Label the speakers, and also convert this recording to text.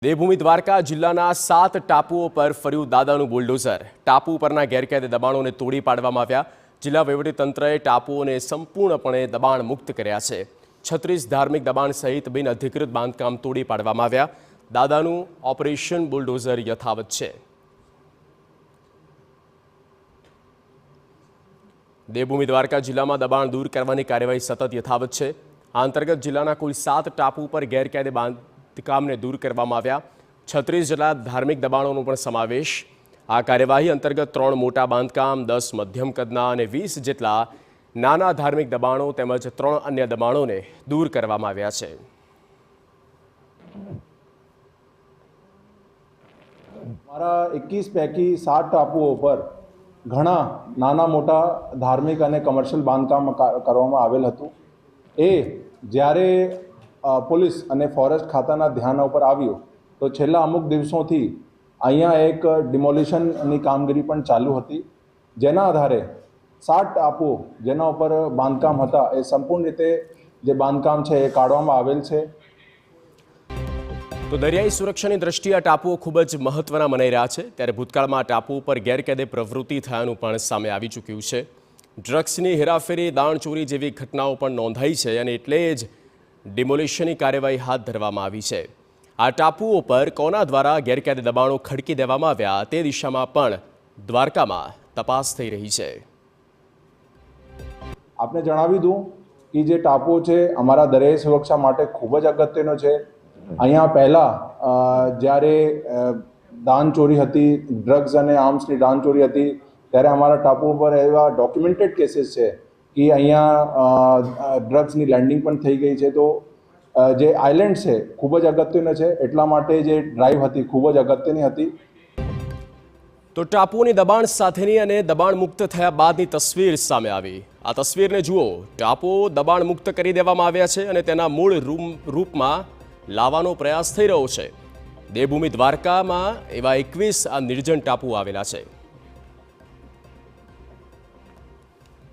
Speaker 1: દેવભૂમિ દ્વારકા જિલ્લાના 7 ટાપુઓ પર ફર્યું દાદાનું બુલડોઝર। ટાપુ પરના ગેરકાયદે દબાણોને તોડી પાડવામાં આવ્યા। જિલ્લા વહીવટીતંત્રએ ટાપુઓને સંપૂર્ણપણે દબાણ મુક્ત કર્યા છે। 36 ધાર્મિક દબાણ સહિત બિનઅધિકૃત બાંધકામ તોડી પાડવામાં આવ્યા। દાદાનું ઓપરેશન બુલડોઝર યથાવત છે। દેવભૂમિ દ્વારકા જિલ્લામાં દબાણ દૂર કરવાની કાર્યવાહી સતત યથાવત છે। આ અંતર્ગત જિલ્લાના કુલ 7 ટાપુ પર ગેરકાયદે બાંધકામને દૂર કરવામાં આવ્યા। 36 જેટલા ધાર્મિક દબાણોનો પણ સમાવેશ। આ કાર્યવાહી અંતર્ગત 3 મોટા બાંધકામ, 10 મધ્યમ કદના અને 20 જેટલા નાના ધાર્મિક દબાણો તેમજ 3 અન્ય દબાણોને દૂર કરવામાં આવ્યા છે।
Speaker 2: हमारा 21 पैकी 7 टापुओं पर घना नाना मोटा धार्मिक और कमर्शियल बांधकाम करवामां आवेल हतुं। ए ज्यारे पुलिस और फॉरेस्ट खाताना ध्यान पर आव्युं तो छेल्ला अमुक दिवसोथी अहींया एक डिमोलिशननी कामगीरी पण चालू हती, जेना आधारे 7 टापुओ जेना पर बांधकाम हता ए संपूर्ण रीते जे बांधकाम छे ए काढवामां आवेल छे।
Speaker 1: तो दरियाई सुरक्षाની દ્રષ્ટિએ આ ટાપુઓ ખૂબ જ મહત્વના મનાઈ રહ્યા છે। ત્યારે ભૂતકાળમાં આ ટાપુઓ પર ગેરકાયદે પ્રવૃત્તિ થયાનું પણ સામે આવી ચૂક્યું છે। ડ્રગ્સની હેરાફેરી, દાણચોરી જેવી ઘટનાઓ પણ નોંધાઈ છે અને એટલે જ ડિમોલિશનની કાર્યવાહી હાથ ધરવામાં આવી છે। આ ટાપુઓ પર કોના દ્વારા ગેરકાયદે દબાણો ખડકી દેવામાં આવ્યા તે દિશામાં પણ દ્વારકામાં તપાસ થઈ રહી છે।
Speaker 2: आपने जणावी दूं कि जे टापुओ छे अमारा दरियाई सुरक्षा माटे खूब ज अगत्यनो छे। अहींया पहला ज्यारे दानचोरी हती, ड्रग्स और आर्म्सनी दानचोरी हती त्यारे अमारा टापुओ पर एवा डॉक्यूमेंटेड केसेस है कि अहींया ड्रग्सनी लैंडिंग पण थई गई है। तो जे आइलैंड है खूब ज अगत्यनो छे, एटला माटे जे ड्राइव हती खूब ज अगत्यनी हती।
Speaker 1: तो टापुओनी दबाण સાથેની અને દબાણ મુક્ત થયા બાદની તસવીર સામે આવી। આ તસવીરને જુઓ। ટાપુઓ દબાણ મુક્ત કરી દેવામાં આવ્યા છે અને તેના મૂળ રૂપમાં લાવવાનો પ્રયાસ થઈ રહ્યો છે। દેવભૂમિ દ્વારકામાં એવા 21 આ નિર્જન ટાપુ આવેલા છે।